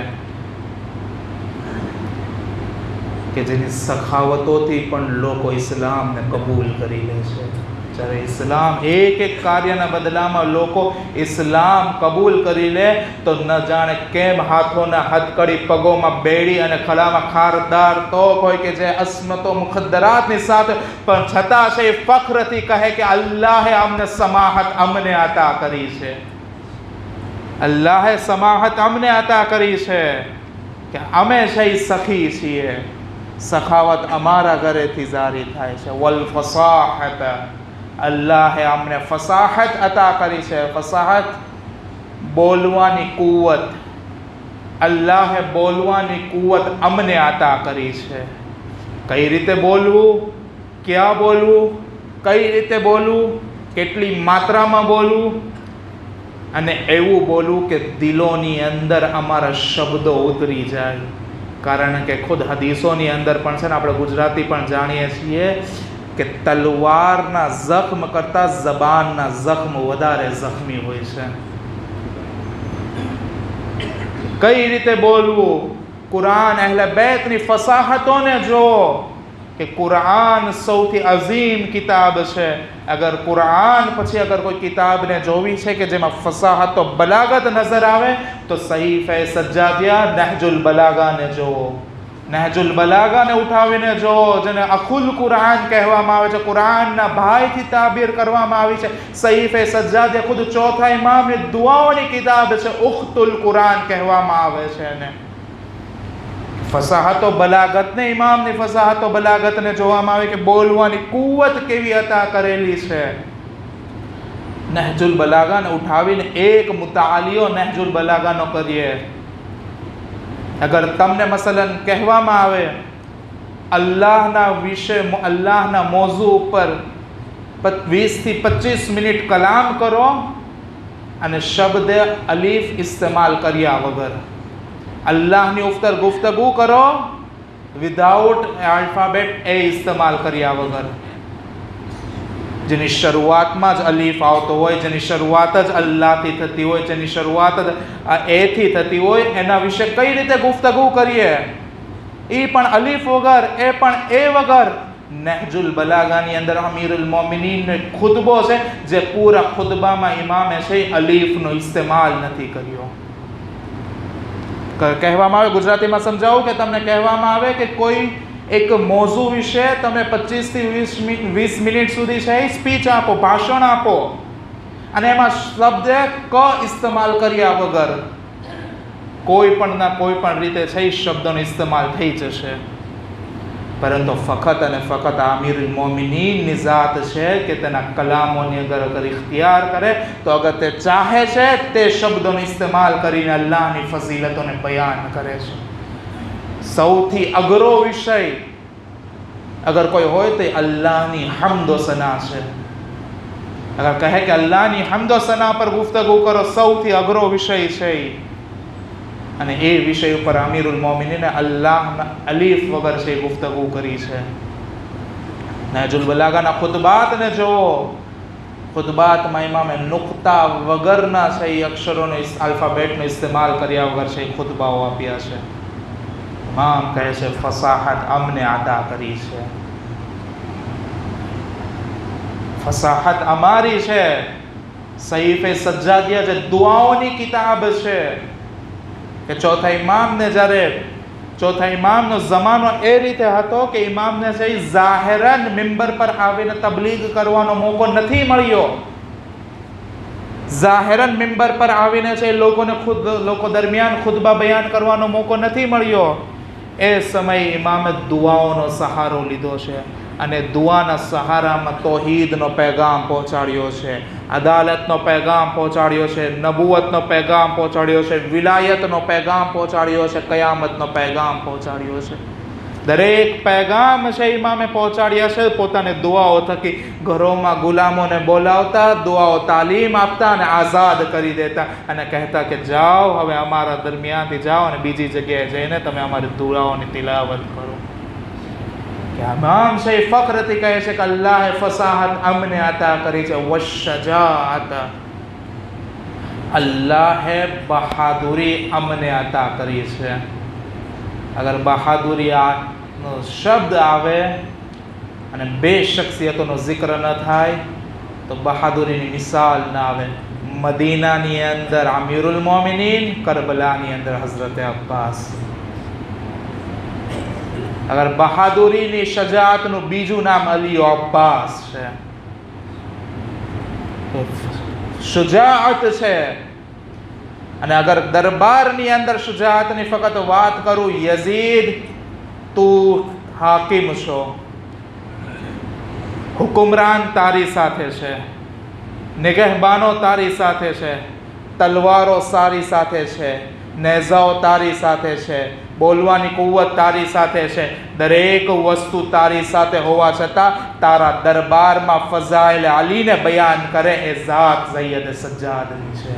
કે જેની સખાવતોથી પણ લોકો ઇસ્લામને કબૂલ કરી લે છે. જ્યારે ઇસ્લામ એક કાર્યના બદલામાં લોકો ઇસ્લામ કબૂલ કરી લે તો ન જાણે કેમ હાથોના હથકડી, પગોમાં બેડી અને ખલામાં ખારદાર તોપ હોય કે જે અસ્મતો મુખદ્દરાતની સાથે પણ છતાં છે એ ફખ્રથી કહે કે અલ્લાહે અમને સમાહત અમને અતા કરી છે. અલ્લાહે સમાહત અમને અતા કરી છે કે અમે છે એ સખી છીએ. સખાવત અમારા ઘરેથી જારી થાય છે. વલ ફસાહત, અલ્લાહે અમને ફસાહત અતા કરી છે. ફસાહત બોલવાની કુવત, અલ્લાહે બોલવાની કુવત અમને અતા કરી છે. કઈ રીતે બોલવું, ક્યાં બોલવું, કઈ રીતે બોલવું, કેટલી માત્રામાં બોલવું અને એવું બોલવું કે દિલોની અંદર અમારા શબ્દો ઉતરી જાય. કારણ કે ખુદ હદીસોની અંદર પણ છે ને, આપણે ગુજરાતી પણ જાણીએ છીએ કે તલવારના જખ્મ કરતાં જબાનના જખ્મ વધારે જખ્મી હોય છે. કઈ રીતે બોલવું? કુરાન અહેલે બેતની ફસાહતોને જો કે કુરાન સૌથી અઝીમ કિતાબ છે. અગર કુરાન પછી અગર કોઈ કિતાબને જોવી છે કે જેમાં ફસાહત બલાગત નજર આવે તો સહીફે સજ્જાદિયા નહજુલ બલાગાને જોવો. નહજુલ બલાગાને ઉઠાવીને જોવો, જેને અખુલ કુરાન કહેવામાં આવે છે, કુરાનના ભાઈથી તાબીર કરવામાં આવી છે. સહીફે સજ્જાદિયા ખુદ ચોથા ઇમામની દુઆઓની કિતાબ છે. ઉખ્તુલ કુરાન કહેવામાં આવે છે એને. ફસાહતો બલાગતને, ઇમામની ફસાહતો બલાગતને જોવામાં આવે કે બોલવાની કુવત કેવી અતા કરેલી છે. નહજુલ બલાગાને ઉઠાવીને એક મુતાલિયો નહજુલ બલાગાનો કરીએ. અગર તમને મસલન કહેવામાં આવે અલ્લાહના વિશે, અલ્લાહના મોઝુ ઉપર 20 થી 25 મિનિટ કલામ કરો અને શબ્દ અલીફ ઇસ્તેમાલ કર્યા વગર, અલ્લાહની ઉપર ગુફ્તગુ કરો વિધાઉટ આલ્ફાબેટ એ ઇસ્તેમાલ કર્યા વગર, જેની શરૂઆતમાં જ અલીફ આવતો હોય, જેની શરૂઆત જ અલ્લાહથી થતી હોય, જેની શરૂઆત જ એથી થતી હોય, એના વિશે કઈ રીતે ગુફ્તગુ કરીએ? એ પણ અલીફ વગર, એ પણ એ વગર. નહજુલ બલાગાની અંદર અમીરુલ મોમિનીનનો ખુતબો છે, જે પૂરા ખુતબામાં ઇમામે છે અલીફનો ઇસ્તેમાલ નથી કર્યો. કહેવામાં આવે, ગુજરાતીમાં સમજાવું કે તમને કહેવામાં આવે કે કોઈ એક મોઝુ વિશે તમે 25 થી 20 મિનિટ સુધી છે સ્પીચ આપો, ભાષણ આપો, અને એમાં શબ્દ ક ઇસ્તેમાલ કર્યા વગર કોઈ પણ રીતે છે શબ્દોનો ઇસ્તેમાલ થઈ જશે. પરંતુ ફક્ત અને ફક્ત આમીરુલ મોમિનીનની ઝાત છે કે તેના કલામોની અગર ઇખ્તિયાર કરે તો અગર તે ચાહે છે તે શબ્દોનો ઇસ્તેમાલ કરીને અલ્લાહની ફઝીલતોને બયાન કરે છે. સૌથી અઘરો વિષય અગર કોઈ હોય તો અલ્લાહની હમ્દો સના છે. અગર કહે કે અલ્લાહની હમ્દો સના પર ગુફ્તગુ કરો, સૌથી અઘરો વિષય છે. અને એ વિષય ઉપર અમીરુલ મોમિનીને અલ્લાહના અલીફ વગર છે ગુફ્તગુ કરી છે. નહજુલ બલાગાના ખુતબાતને જુઓ, ખુતબાતમાં ઇમામે નુક્તા વગરના છે એ અક્ષરોનો આલ્ફાબેટનો ઇસ્તેમાલ કર્યા વગર છે ખુતબાઓ આપ્યા છે. ઇમામ કહે છે ફસાહત અમને અદા કરી છે, ફસાહત અમારી છે. સહીફે સજ્જાદિયા જે દુઆઓની કિતાબ છે કે ચોથા ઇમામનો જમાનો એ રીતે હતો કે ઇમામને છે ઝાહિરન મિંબર પર આવીને તબલીગ કરવાનો મોકો નથી મળ્યો. ઝાહિરન મિંબર પર આવીને છે લોકો દરમિયાન ખુતબા બયાન કરવાનો મોકો નથી મળ્યો. એ સમયે ઇમામે દુઆઓનો સહારો લીધો છે અને દુઆના સહારામાં તૌહીદનો પેગામ પહોંચાડ્યો છે, અદાલતનો પેગામ પહોંચાડ્યો છે, નબુવતનો પેગામ પહોંચાડ્યો છે, વિલાયતનો પેગામ પહોંચાડ્યો છે, કયામતનો પેગામ પહોંચાડ્યો છે. દરેક પેગામ છે ઇમામે પહોંચાડ્યા છે. પોતાને દુઆઓ થકી ઘરોમાં ગુલામોને બોલાવતા, દુઆઓ તાલીમ આપતા અને આઝાદ કરી દેતા અને કહેતા કે જાઓ હવે અમારા દરમિયાનથી જાઓ અને બીજી જગ્યાએ જઈને તમે અમારી દુઆઓની તિલાવત કરો. ઇમામ છે ફખ્રથી કહે છે કે અલ્લાહે ફસાહત અમને અતા કરી છે, વશજાઅત, અલ્લાહે બહાદુરી અમને અતા કરી છે. અગર બહાદુરી નો શબ્દ આવે અને બે શખ્સિયતોનો જિક્ર ન થાય તો બહાદુરીની મિસાલ ના આવે. મદીનાની અંદર અમીરુલ મોમિનીન, કરબલાની અંદર હઝરત અબ્બાસ. અગર બહાદુરીની શજાઅતનું બીજું નામ અલી અબ્બાસ છે, તો શુજાઅત છે. અને અગર દરબારની અંદર શુજાઅતની ફક્ત વાત કરું, યઝીદ તું હાકિમ છો, હુકુમરાન તારી સાથે છે, નિગહબાનો તારી સાથે છે, તલવારો તારી સાથે છે, નેઝાઓ તારી સાથે છે, બોલવાની કુવત તારી સાથે છે, દરેક વસ્તુ તારી સાથે હોવા છતાં તારા દરબારમાં ફઝાઇલ અલીને બયાન કરે એ ઝાત સૈયદ સજ્જાદની છે.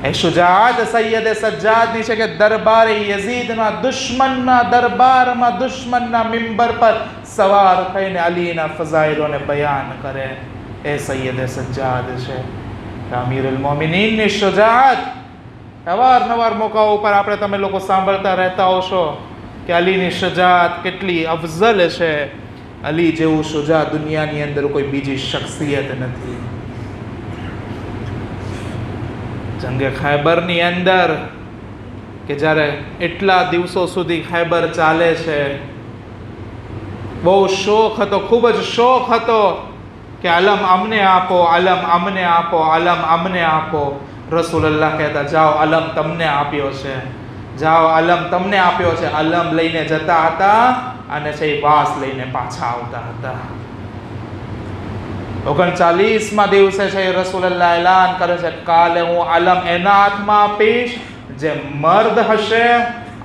એ શુજાઅત સૈયદ સજ્જાદની છે કે દરબારે યઝીદના દુશ્મનના દરબારમાં દુશ્મનના મિંબર પર સવાર થઈને અલીના ફઝાઇલોને બયાન કરે. એ સૈયદ સજ્જાદ છે. અમીરુલ મોમિનીનની શુજાઅત અવારનવાર મોકાઓ ઉપર આપણે તમે લોકો સાંભળતા રહેતા હશો કે અલીની શુજાઅત કેટલી અફઝલ છે. અલી જેવું શુજા દુનિયાની અંદર કોઈ બીજી શખ્સિયત નથી. જંગે ખૈબરની અંદર કે જ્યારે એટલા દિવસો સુધી ખૈબર ચાલે છે, બહુ શોખ હતો, ખૂબ જ શોખ હતો કે અલમ અમને આપો, અલમ અમને આપો, અલમ અમને આપો. રસૂલુલ્લાહ કહેતા જાઓ અલમ તમને આપ્યો છે, જાઓ અલમ તમને આપ્યો છે. અલમ લઈને જતા હતા અને છે વાસ લઈને પાછા આવતા હતા. 39મા દિવસે છે રસૂલુલ્લાહ એલાન કરે છે, કાલે હું આલમ એના હાથમાં આપીશ જે મર્દ હશે,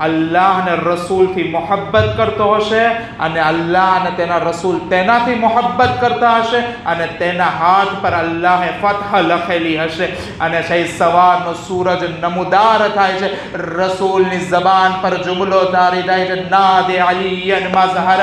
અલ્લાહ અને રસૂલથી મોહબ્બત કરતો હશે, અને અલ્લાહ અને તેના રસૂલ તેનાથી મોહબ્બત કરતા હશે, અને તેના હાથ પર અલ્લાહે ફતહ લખેલી હશે. અને છે સવારનો સૂરજ નમુદાર થાય છે, રસૂલની જબાન પર જુમલો તારી જાય છે, નાદે અલીયન મઝહર.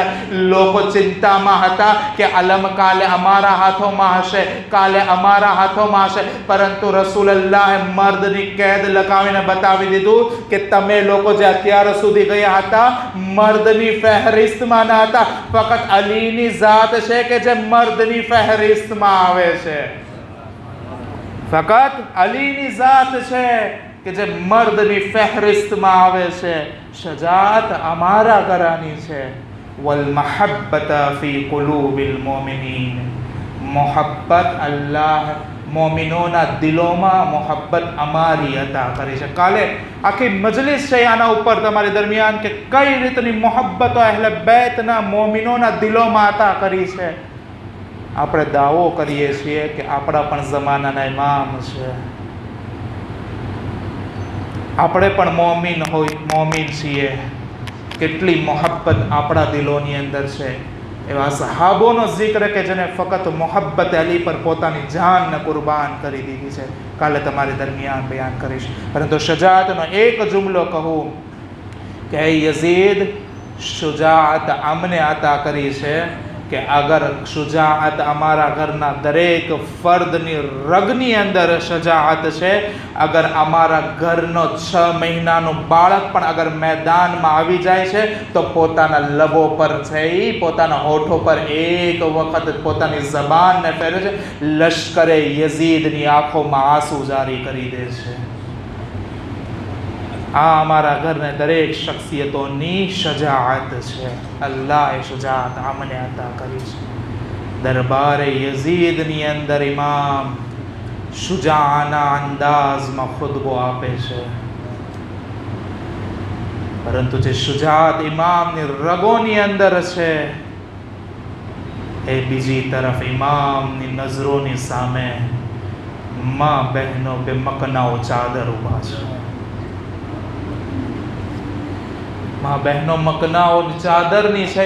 લોકો ચિંતામાં હતા કે અલમ કાલે અમારા હાથોમાં હશે, કાલે અમારા હાથોમાં હશે, પરંતુ રસૂલુલ્લાહે મર્દની કેદ લગાવીને બતાવી દીધું કે તમે લોકો જે અત્યાર સુધી ગયા હતા મર્દની ફહેરિસ્તમાં ના હતા, ફક્ત અલીની ઝાત છે કે જે મર્દની ફહેરિસ્તમાં આવે છે. ફક્ત અલીની ઝાત છે કે જે મર્દની ફહેરિસ્તમાં આવે છે. શજાત અમારા ઘરાની છે. વલ મહબ્બત ફી કુલૂબિલ મોમિનીન. મોહબ્બત અલ્લાહ મોમિનોના દિલોમાં મોહબ્બત અમારી અતા કરી છે. કાલે આખી મજલિસ છે આના ઉપર તમારી દરમિયાન કે કઈ રીતની મોહબ્બતો અહેલે બેતના મોમિનોના દિલોમાં અતા કરી છે. આપણે દાવો કરીએ છીએ કે આપણા પણ જમાનાના ઇમામ છે, આપણે પણ મોમિન છીએ. કેટલી મોહબ્બત આપણા દિલોની અંદર છે. એવા સહાબોનો જિક્ર કે જેને ફક્ત મોહબ્બત અલી પર પોતાની જાનને કુરબાન કરી દીધી છે, કાલે તમારી દરમિયાન બયાન કરીશ. પરંતુ શજાતનો એક જુમલો કહું કે યઝીદ, શુજાઅત અમને અતા કરી છે કે અગર શુજાઅત અમારા ઘરના દરેક ફર્દની રગની અંદર શુજાઅત છે, અગર અમારા ઘરનો 6 મહિનાનું બાળક પણ અગર મેદાનમાં આવી જાય છે તો પોતાના લબો પર છે, પોતાના હોઠો પર એક વખત પોતાની જબાનને ફેરવે છે, લશ્કરે યઝીદની આંખોમાં આંસુ જારી કરી દે છે. આ અમારા ઘરને દરેક શખ્સિયતોની શજાઅત છે. અલ્લાહે શુજાઅત અમને અતા કરી છે. દરબારે યઝીદની અંદર ઇમામ શુજાઆના અંદાજમાં ખુતબો આપે છે, પરંતુ જે શુજાઅત ઇમામની રગોની અંદર છે એ બીજી તરફ ઇમામની નજરોની સામે માં બહેનો બે મકનાઓ ચાદર ઊભા છે. માં બહેનો મકનાઓની ચાદરની છે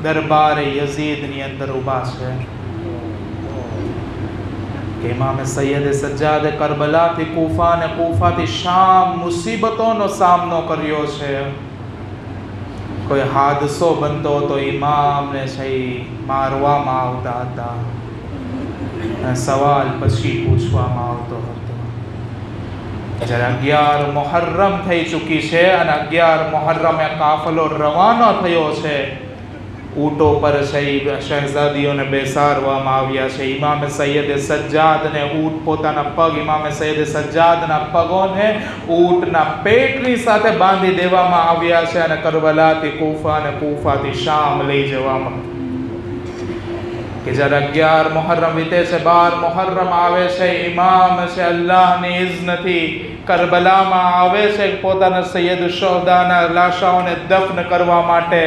દરબારે યઝીદની અંદર ઊભા છે કે ઇમામે સૈયદ સજ્જાદ કરબલાથી કૂફા અને કૂફાથી શામ મુસીબતોનો સામનો કર્યો છે. કોઈ હાદસો બનતો તો ઇમામને છે મારવામાં આવતા હતા અને સવાલ પછી પૂછવામાં આવતો હતો. જ્યારે 11 મુહર્રમ થઈ ચૂકી છે અને 11 મુહર્રમે કાફલો રવાનો થયો છે, ઊંટો પર શહેઝાદીઓને બેસાડવામાં આવ્યા છે. ઇમામે સૈયદ સજ્જાદને ઊંટ પોતાના પગ ઇમામે સૈયદ સજ્જાદના પગોને ઊંટના પેટની સાથે બાંધી દેવામાં આવ્યા છે અને કરબલાથી કૂફા અને કૂફાથી શામ લઈ જવામાં. કે જ્યારે 11 મુહર્રમ વીતે છે, 12 મુહર્રમ આવે છે, ઇમામ છે અલ્લાહની ઇઝ્નથી કરબલામાં આવે છે પોતાના સૈયદ શોહદાના લાશાઓને દફન કરવા માટે.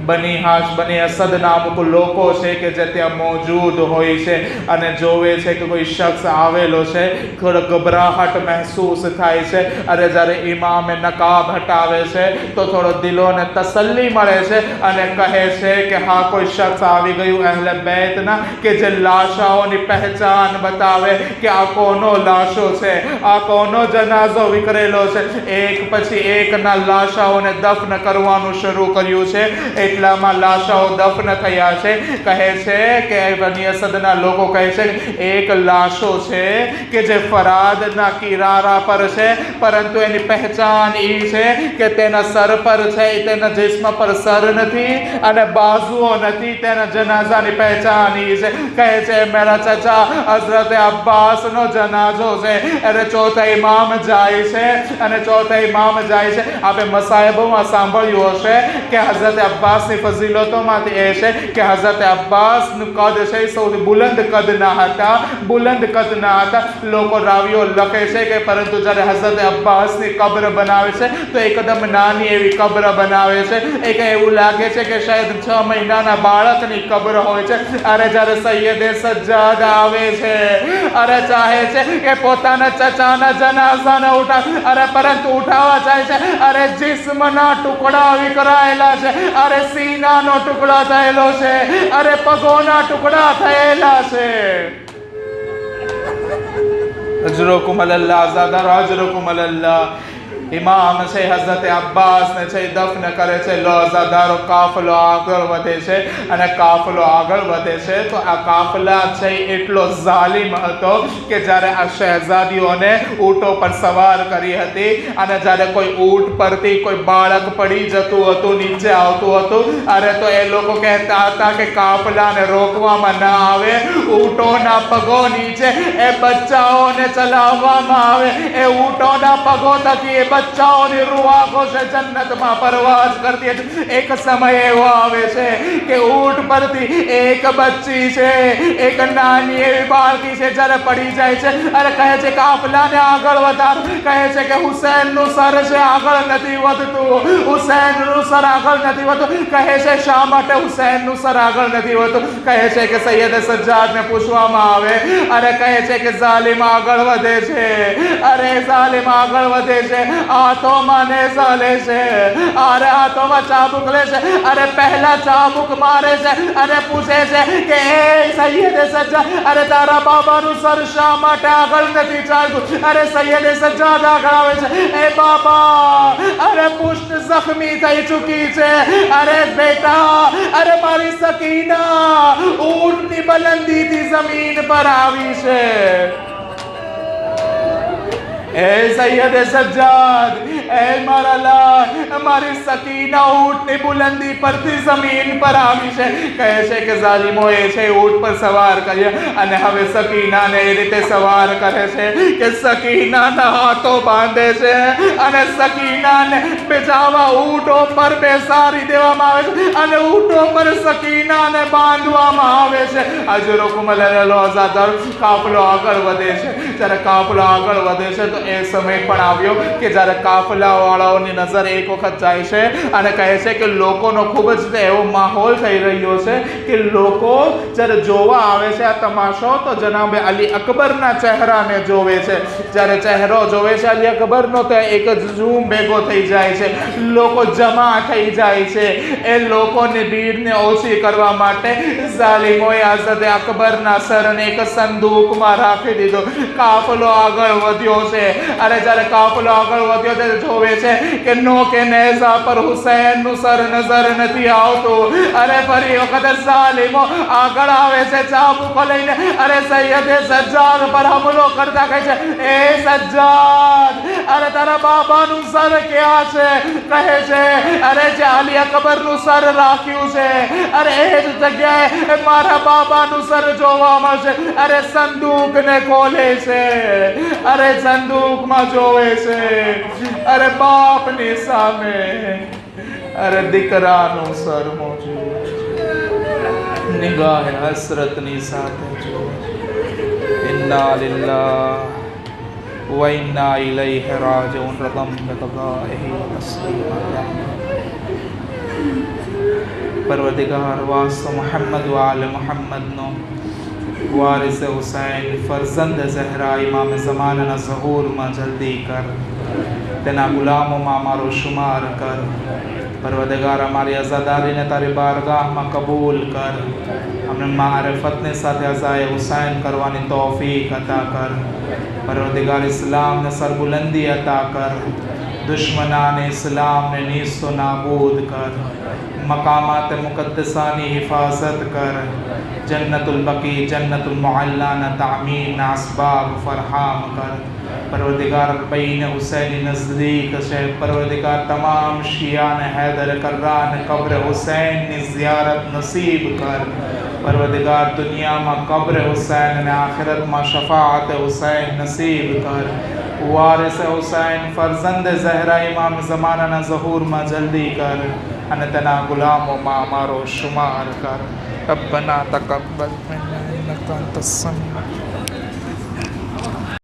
બની હાશ બની અસદ નામક લોકો છે કે જે ત્યાં મોજૂદ હોય છે અને જોવે છે કે કોઈ શખ્સ આવેલો છે, થોડો ગભરાહટ મહેસૂસ થાય છે. અરે જ્યારે ઇમામે નકાબ હટાવે છે તો થોડો દિલોને તસલ્લી મળે છે અને કહે છે કે હા, કોઈ શખ્સ આવી ગયું અહેલે બેતના કે જે લાશાઓની પહેચાન બતાવે કે આ કોનો લાશો છે, આ કોનો જનાઝો વિખરેલો છે. એક પછી એકના લાશાઓને દફન કરવાનું શરૂ કર્યું છે. એટલામાં લાશાઓ દફન થયા છે. કહે છે કે બની અસદના લોકો કહે છે એક લાશો છે કે જે ફરાદના કિનારા પર છે, પરંતુ એની પહેચાન એ છે કે તેના સર પર છે, તેના જિસ્મ પર સર નથી અને બાજુઓ નથી, તેના જનાઝાની પહેચાન એ છે. કહે છે મેરા ચચા હઝરત અબ્બાસનો જનાઝો છે. અરે ચોથા ઇમામ જાય છે અને ચોથા ઇમામ જાય છે. આપણે મસાયબોમાં સાંભળ્યું હશે કે હઝરત અબ્બાસની ફઝીલતોમાંથી એ છે કે હઝરત અબ્બાસનું કદ છે સૌથી બુલંદ કદના હતા, બુલંદ કદના હતા. લોકો રાવીઓ લખે છે કે પરંતુ જ્યારે હઝરત અબ્બાસની કબ્ર બનાવે છે તો એકદમ નાની એવી કબ્ર બનાવે છે. એક એવું લાગે છે કે શાયદ 6 મહિનાના બાળકની કબ્ર હોય છે. અરે જ્યારે સૈયદે સજ્જાદ આવે છે, અરે ચાહે છે કે પોતાના ચચાના જનાઝાને અરે પરંતુ ઉઠાવવા જાય છે, અરે જિસ્મના ટુકડા વિખરાયેલા છે, અરે સીનાનો ટુકડો થયેલો છે, અરે પગોના ટુકડા થયેલા છે. અજરુકુમ અલ્લાહ ઝાદા અજરુકુમ અલ્લાહ. ઇમામ છે હઝરત અબ્બાસને છે દફન કરે છે. લોઝાદારો કાફલો આગળ વધે છે અને કાફલો આગળ વધે છે તો આ કાફલા છે એટલો ઝાલિમ હતો કે જ્યારે આ શહેઝાદીઓને ઊંટો પર સવાર કરી હતી અને જ્યારે કોઈ ઊંટ પરથી કોઈ બાળક પડી જતું હતું, નીચે આવતું હતું, અરે તો એ લોકો કહેતા હતા કે કાફલાને રોકવામાં ના આવે, ઊંટોના પગો નીચે એ બચ્ચાઓને ચલાવવામાં આવે. એ ઊંટોના પગો થકી એ બચ્ચાઓની રૂહ આંખો છે જન્નતમાં પરવાસ કરતી હતી. એક સમય એવો આવે છે કે ઊંટ પરથી એક બચ્ચી છે, એક નાની એવી બાળકી છે, જ્યારે પડી જાય છે અરે કહે છે કાફલાને આગળ વધાર. કહે છે કે હુસૈનનું સર છે આગળ નથી વધતું, હુસૈનનું સર આગળ નથી વધતું. કહે છે શા માટે હુસૈનનું સર આગળ નથી વધતું? કહે છે કે સૈયદ સજ્જાદને પૂછવામાં આવે, અરે કહે છે કે ઝાલિમ આગળ વધે છે, અરે ઝાલિમ આગળ વધે છે, હાથોમાં નેઝા લે છે, અરે હાથોમાં ચાબુક લે છે, અરે પહેલા ચાબુક મારે છે અને પૂછે છે કે એ સૈયદ સજ્જાદ, અરે તારા બાબાનું સર શા માટે આગળ નથી ચાલતું? અરે સૈયદ સજ્જાદ આગળ આવે છે, એ બાબા અરે પુષ્ટ જખ્મી થઈ ચૂકી છે, અરે બેટા, અરે મારી સકીના ઊંટની બલંદીથી જમીન પર આવી છે. ए सैयद सज्जाद, ए मारा लाल, हमारी सकीना ऊँटની બુલંદી પરથી જમીન પર આવી છે. કહે છે કે ઝાલિમોએ છે ઊંટ પર સવાર કર્યા અને હવે સકીનાને એ રીતે સવાર કરે છે કે સકીનાના હાથો બાંધે છે અને સકીનાને બેચાવા ઊંટો પર બેસાડી દેવામાં આવે છે અને ઊંટો પર સકીનાને બાંધવામાં આવે છે. અજરુકુમ અલ્લાહ કાફલો આગળ વધે છે. જ્યારે કાફલો આગળ વધે છે તો એ સમય પણ આવ્યો કે જ્યારે કાફલાવાળાઓની નજર એક વખત જાય છે અને કહે છે કે લોકોનો ખૂબ જ એવો માહોલ થઈ રહ્યો છે કે લોકો જ્યારે જોવા આવે છે આ તમાશો તો જનાબે અલી અકબરના ચહેરાને જોવે છે. જ્યારે ચહેરો જોવે છે અલી અકબરનો તો એક ઝૂમ ભેગો થઈ જાય છે, લોકો જમા થઈ જાય છે. એ લોકોની ભીડને ઓછી કરવા માટે ઝાલિમોએ હઝરત અકબરના સરને એક સંદૂકમાં રાખી દીધો. કાફલો આગળ વધ્યો છે. અરે જ્યારે કાફલો આગળ વધ્યો ત્યારે જોવે છે કે નોકે નેઝા પર હુસૈનનું સર નજર નથી આવતું. અરે ફરી વખત ઝાલિમો આગળ આવે છે ચાબુકો લઈને. અરે સૈયદે સજ્જાદ પર હુમલો કરતા કહે છે, એ સજ્જાદ, અરે તારા બાબાનું સર ક્યાં છે? કહે છે અરે જે અલી અકબરનું સર રાખ્યું છે, અરે એ જ જગ્યાએ મારા બાબાનું સર જોવા મળશે. અરે સંદૂકને ખોલે છે, અરે સંદૂકમાં જોવે છે, અરે બાપની સામે અરે દીકરાનું સર મોજૂદ, નિગાહ હસરતની સાથે જોવે. ઇન્ના લિલ્લાહ વ ઇન્ના ઇલૈહિ રાજિઉન. રદમ બતગાહી તસ્લીમા. પરવરદિગાર વાસ મુહમ્મદ વ આલ મુહમ્મદનો વારિસ હુસૈન ફરઝંદ ઝહરા ઇમામ ઝમાનના ઝહૂરમાં જલ્દી કર, તેના ગુલામોમાં અમારો શુમાર કર. પરવરદિગાર અમારી અઝાદારીને તારી બારગાહમાં કબૂલ કર. અમને મારિફતની સાથે અઝાએ હુસૈન કરવાની તૌફીક અતા કર. પરવરદિગાર ઇસ્લામને સરબુલંદી અતા કર, દુશ્મનાને ઇસ્લામને નીસ્તો નાબૂદ કર. मकामात मुक़द्दसानी हिफाजत कर. जन्नतुल बकी जन्नतुल मुअल्लाना तामीन असबाब फरहाम कर. परवरदिगार बैन हुसैनी नज़दीक से परवरदिगार तमाम शियान हैदर कर्रान कब्र हुसैन ने ज़ियारत नसीब कर. परवरदिगार दुनिया में कब्र हुसैन ने आखिरत में शफाअत हुसैन नसीब कर. વારિસ હુસૈન ફરઝંદ ઝહરા ઇમામ ઝમાનાના ઝહૂરમાં જલ્દી કર અને તેના ગુલામોમાં અમારો શુમાર કર. રબ્બના તકબ્બલ મિન્ના ઇન્નકા અંતસ સમીઉ